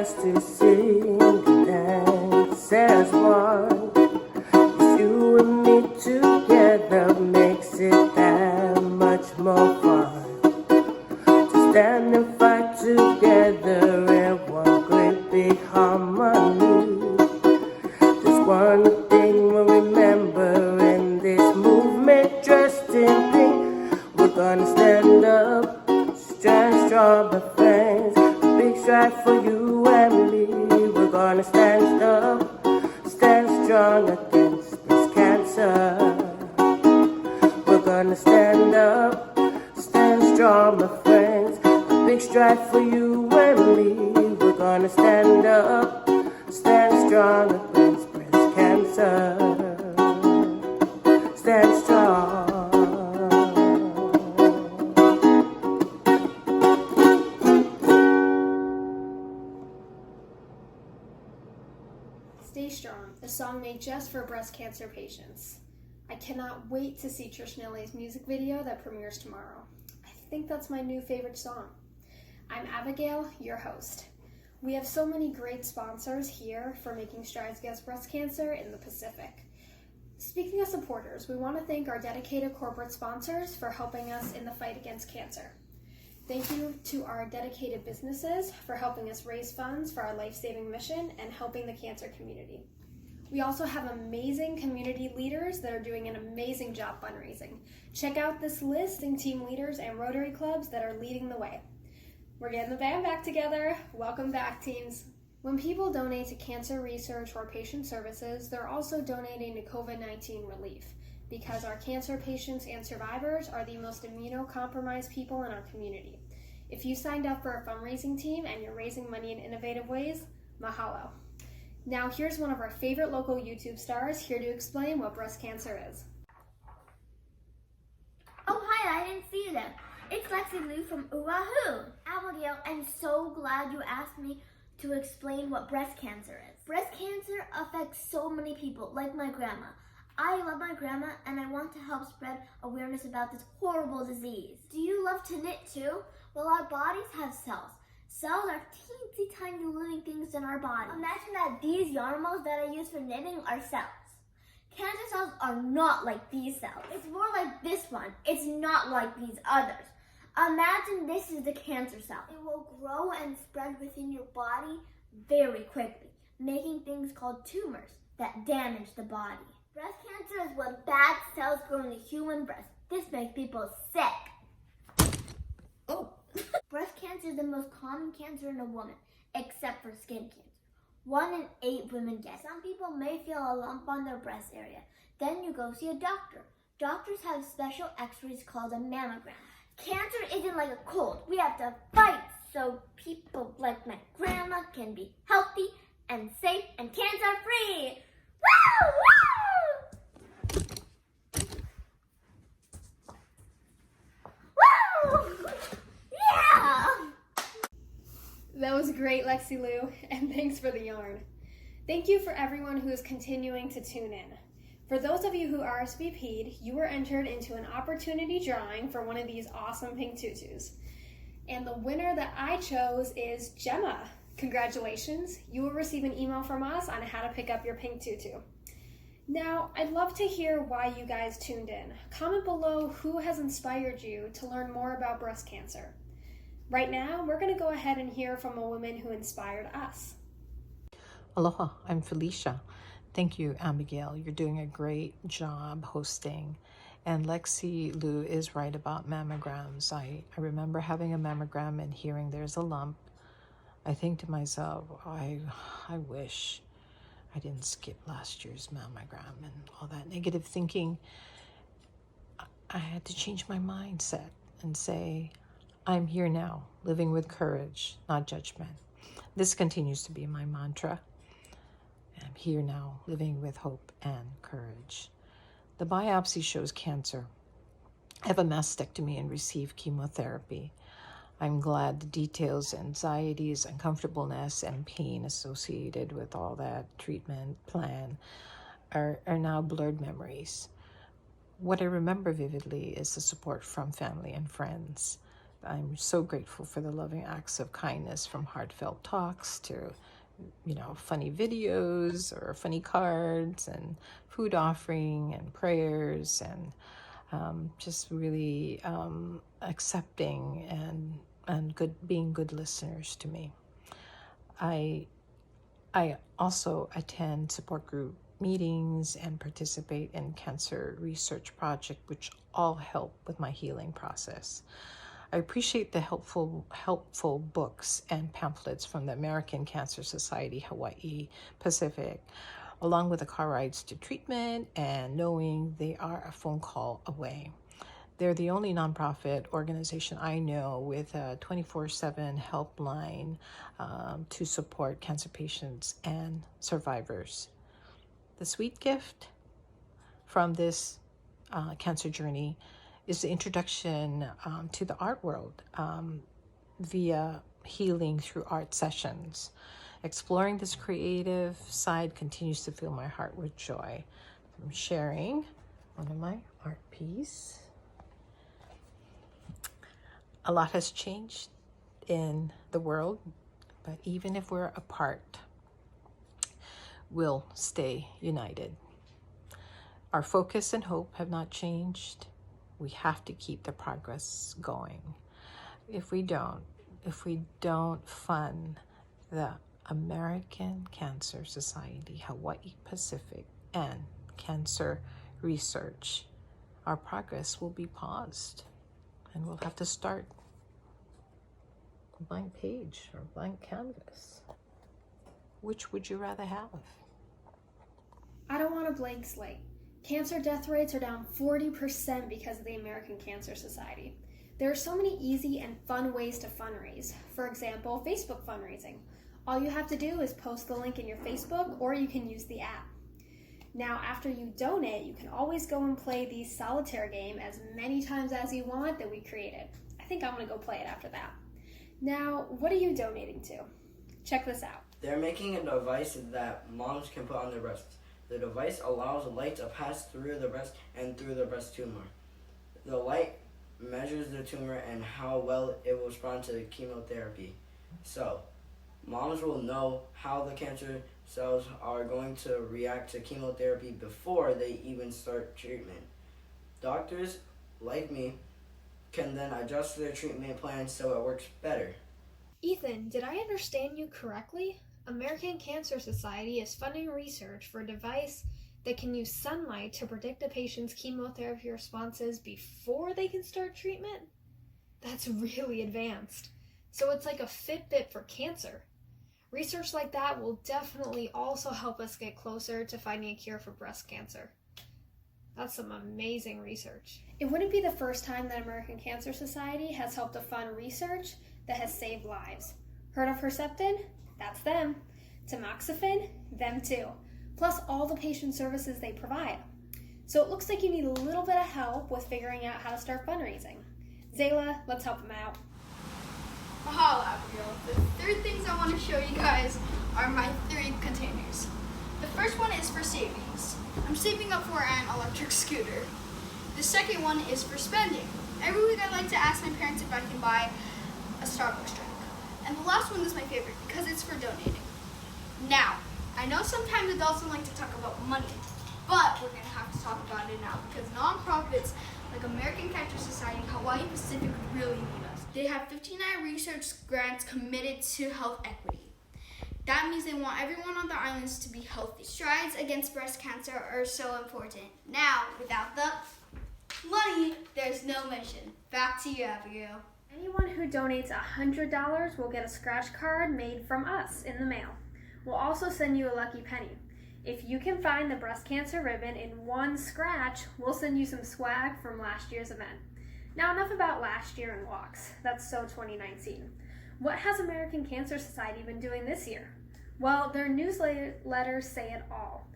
just to sing and dance as one. It's you and me together makes it that much more fun. To stand and fight together in one great big harmony. There's one thing we'll remember in this movement dressed in pink. We're gonna stand up, stand strong, my friends. A big stride for you and me. We're gonna stand up, stand strong against this cancer. We're gonna stand up, stand strong, my friends. A big stride for you and me. We're gonna stand up, stand strong against breast cancer. Stand strong. Stay Strong, a song made just for breast cancer patients. I cannot wait to see Trish Nellie's music video that premieres tomorrow. I think that's my new favorite song. I'm Abigail, your host. We have so many great sponsors here for making strides against breast cancer in the Pacific. Speaking of supporters, we want to thank our dedicated corporate sponsors for helping us in the fight against cancer. Thank you to our dedicated businesses for helping us raise funds for our life-saving mission and helping the cancer community. We also have amazing community leaders that are doing an amazing job fundraising. Check out this list of team leaders and Rotary clubs that are leading the way. We're getting the band back together. Welcome back, teams. When people donate to cancer research or patient services, they're also donating to COVID-19 relief, because our cancer patients and survivors are the most immunocompromised people in our community. If you signed up for a fundraising team and you're raising money in innovative ways, mahalo. Now here's one of our favorite local YouTube stars here to explain what breast cancer is. Oh hi, I didn't see them. It's Lexi Lou from Oahu. Abigail, I'm so glad you asked me to explain what breast cancer is. Breast cancer affects so many people, like my grandma. I love my grandma and I want to help spread awareness about this horrible disease. Do you love to knit too? Well, our bodies have cells. Cells are teensy tiny living things in our body. Imagine that these yarmulkes that I use for knitting are cells. Cancer cells are not like these cells. It's more like this one. It's not like these others. Imagine this is the cancer cell. It will grow and spread within your body very quickly, making things called tumors that damage the body. Breast cancer is when bad cells grow in the human breast. This makes people sick. Oh. Breast cancer is the most common cancer in a woman, except for skin cancer. 1 in 8 women get it. Some people may feel a lump on their breast area. Then you go see a doctor. Doctors have special x-rays called a mammogram. Cancer isn't like a cold. We have to fight so people like my grandma can be healthy and safe and cancer-free. Woo! Woo! Woo! Yeah! That was great, Lexi Lou, and thanks for the yarn. Thank you for everyone who is continuing to tune in. For those of you who RSVP'd, you were entered into an opportunity drawing for one of these awesome pink tutus. And the winner that I chose is Gemma. Congratulations, you will receive an email from us on how to pick up your pink tutu. Now, I'd love to hear why you guys tuned in. Comment below who has inspired you to learn more about breast cancer. Right now, we're going to go ahead and hear from a woman who inspired us. Aloha, I'm Felicia. Thank you, Abigail. You're doing a great job hosting. And Lexi Lou is right about mammograms. I remember having a mammogram and hearing there's a lump. I think to myself, I wish I didn't skip last year's mammogram and all that negative thinking. I had to change my mindset and say, I'm here now, living with courage, not judgment. This continues to be my mantra. I'm here now, living with hope and courage. The biopsy shows cancer. I have a mastectomy and receive chemotherapy. I'm glad the details, anxieties, uncomfortableness, and pain associated with all that treatment plan are now blurred memories. What I remember vividly is the support from family and friends. I'm so grateful for the loving acts of kindness, from heartfelt talks to, funny videos or funny cards and food offering and prayers, and just really accepting and being good listeners to me. I also attend support group meetings and participate in cancer research project, which all help with my healing process. I appreciate the helpful books and pamphlets from the American Cancer Society Hawai'i Pacific, along with the car rides to treatment and knowing they are a phone call away. They're the only nonprofit organization I know with a 24/7 helpline to support cancer patients and survivors. The sweet gift from this cancer journey is the introduction to the art world via healing through art sessions. Exploring this creative side continues to fill my heart with joy. I'm sharing one of my art pieces. A lot has changed in the world, but even if we're apart, we'll stay united. Our focus and hope have not changed. We have to keep the progress going. If we don't fund the American Cancer Society Hawai'i Pacific and cancer research, our progress will be paused, and we'll have to start a blank page or blank canvas. Which would you rather have? I don't want a blank slate. Cancer death rates are down 40% because of the American Cancer Society. There are so many easy and fun ways to fundraise. For example, Facebook fundraising. All you have to do is post the link in your Facebook, or you can use the app. Now, after you donate, you can always go and play the solitaire game as many times as you want that we created. I think I'm going to go play it after that. Now, what are you donating to? Check this out. They're making a device that moms can put on their breasts. The device allows light to pass through the breast and through the breast tumor. The light measures the tumor and how well it will respond to chemotherapy. So, moms will know how the cancer cells are going to react to chemotherapy before they even start treatment. Doctors, like me, can then adjust their treatment plan so it works better. Ethan, did I understand you correctly? American Cancer Society is funding research for a device that can use sunlight to predict a patient's chemotherapy responses before they can start treatment? That's really advanced. So it's like a Fitbit for cancer. Research like that will definitely also help us get closer to finding a cure for breast cancer. That's some amazing research. It wouldn't be the first time that American Cancer Society has helped to fund research that has saved lives. Heard of Herceptin? That's them. Tamoxifen? Them too. Plus all the patient services they provide. So it looks like you need a little bit of help with figuring out how to start fundraising. Zayla, let's help them out. Mahalo, Abigail. The 3 things I want to show you guys are my 3 containers. The first one is for savings. I'm saving up for an electric scooter. The second one is for spending. Every week I like to ask my parents if I can buy a Starbucks drink. And the last one is my favorite because it's for donating. Now, I know sometimes adults don't like to talk about money, but we're going to have to talk about it now because nonprofits like American Cancer Society Hawai'i Pacific really need us. They have 59 research grants committed to health equity. That means they want everyone on the islands to be healthy. Strides against breast cancer are so important. Now, without the money, there's no mission. Back to you, Abigail. Anyone who donates $100 will get a scratch card made from us in the mail. We'll also send you a lucky penny. If you can find the breast cancer ribbon in one scratch, we'll send you some swag from last year's event. Now, enough about last year and walks. That's so 2019. What has American Cancer Society been doing this year? Well, their newsletters say it all.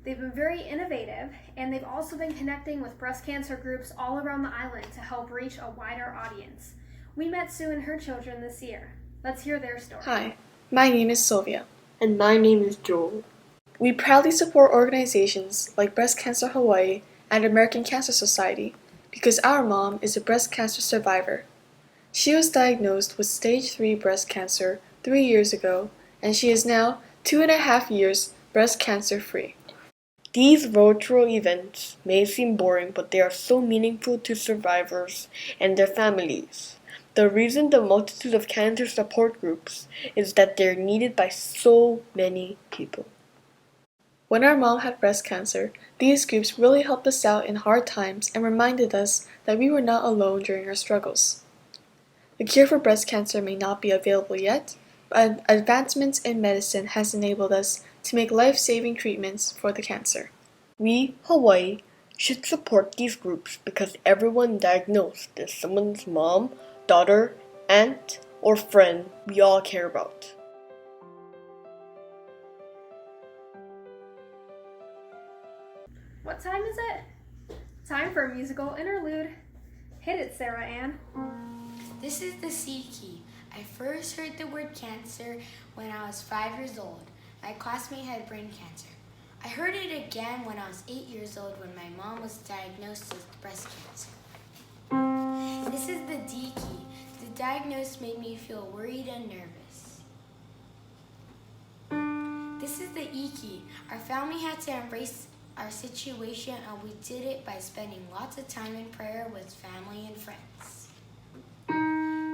They've been very innovative, and they've also been connecting with breast cancer groups all around the island to help reach a wider audience. We met Sue and her children this year. Let's hear their story. Hi, my name is Sylvia. And my name is Joel. We proudly support organizations like Breast Cancer Hawaii and American Cancer Society because our mom is a breast cancer survivor. She was diagnosed with stage 3 breast cancer 3 years ago, and she is now 2.5 years breast cancer free. These virtual events may seem boring, but they are so meaningful to survivors and their families. The reason the multitude of cancer support groups is that they're needed by so many people. When our mom had breast cancer, these groups really helped us out in hard times and reminded us that we were not alone during our struggles. The cure for breast cancer may not be available yet, but advancements in medicine has enabled us to make life-saving treatments for the cancer. We, Hawaii, should support these groups because everyone diagnosed is someone's mom, daughter, aunt, or friend we all care about. What time is it? Time for a musical interlude. Hit it, Sarah Ann. This is the keiki. I first heard the word cancer when I was 5 years old. My classmate had brain cancer. I heard it again when I was 8 years old when my mom was diagnosed with breast cancer. This is the keiki. The diagnosis made me feel worried and nervous. This is the iki. Our family had to embrace our situation, and we did it by spending lots of time in prayer with family and friends.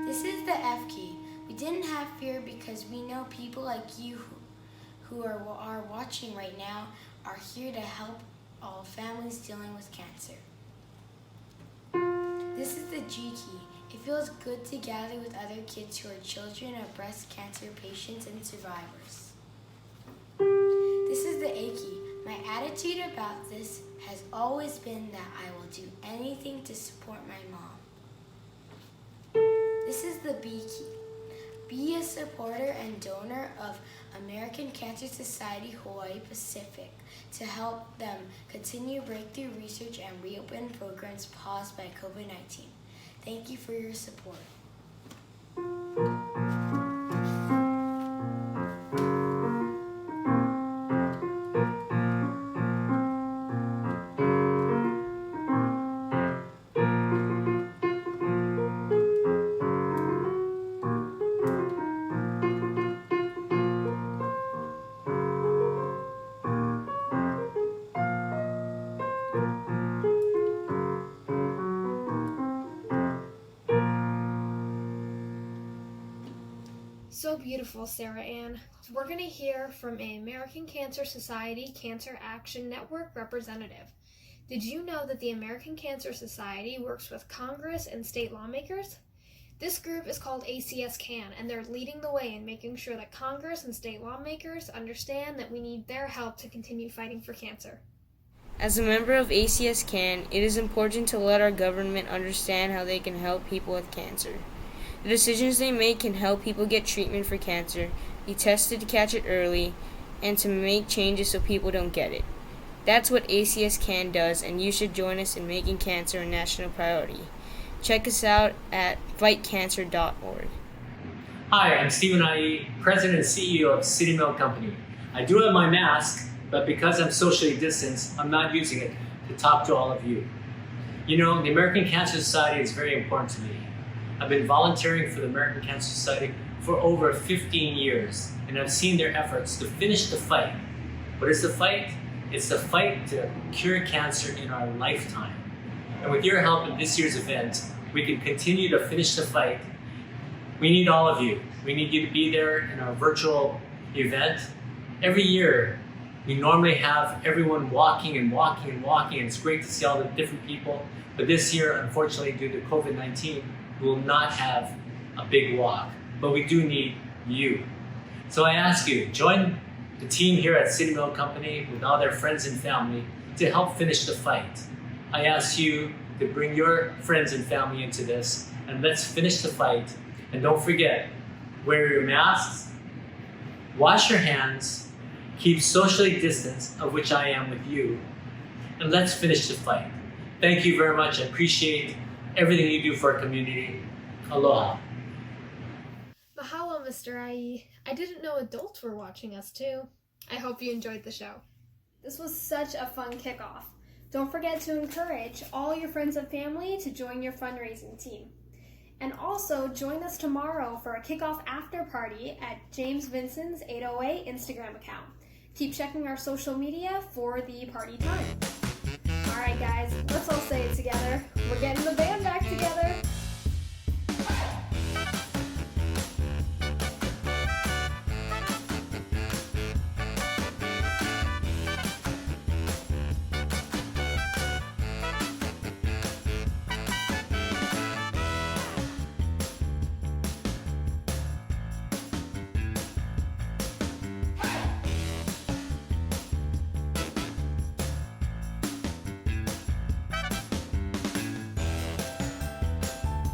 This is the F key. We didn't have fear because we know people like you who are watching right now are here to help all families dealing with cancer. This is the G key. It feels good to gather with other kids who are children of breast cancer patients and survivors. This is the A key. My attitude about this has always been that I will do anything to support my mom. This is the B key. Be a supporter and donor of American Cancer Society Hawai'i Pacific to help them continue breakthrough research and reopen programs paused by COVID-19. Thank you for your support. So beautiful, Sarah Ann. We're going to hear from an American Cancer Society Cancer Action Network representative. Did you know that the American Cancer Society works with Congress and state lawmakers? This group is called ACS-CAN, and they're leading the way in making sure that Congress and state lawmakers understand that we need their help to continue fighting for cancer. As a member of ACS-CAN, it is important to let our government understand how they can help people with cancer. The decisions they make can help people get treatment for cancer, be tested to catch it early, and to make changes so people don't get it. That's what ACS-CAN does, and you should join us in making cancer a national priority. Check us out at fightcancer.org. Hi, I'm Stephen I.E., President and CEO of City Milk Company. I do have my mask, but because I'm socially distanced, I'm not using it to talk to all of you. You know, the American Cancer Society is very important to me. I've been volunteering for the American Cancer Society for over 15 years, and I've seen their efforts to finish the fight. What is the fight? It's the fight to cure cancer in our lifetime. And with your help in this year's event, we can continue to finish the fight. We need all of you. We need you to be there in our virtual event. Every year, we normally have everyone walking, and it's great to see all the different people. But this year, unfortunately, due to COVID-19, we will not have a big walk, but we do need you. So I ask you, join the team here at City Milk Company with all their friends and family to help finish the fight. I ask you to bring your friends and family into this, and let's finish the fight. And don't forget, wear your masks, wash your hands, keep socially distanced, of which I am with you, and let's finish the fight. Thank you very much. I appreciate everything you do for our community. Aloha. Mahalo, Mr. IE. I didn't know adults were watching us too. I hope you enjoyed the show. This was such a fun kickoff. Don't forget to encourage all your friends and family to join your fundraising team. And also join us tomorrow for a kickoff after party at James Vincent's 808 Instagram account. Keep checking our social media for the party time. Alright guys, let's all say it together. We're getting the band back together.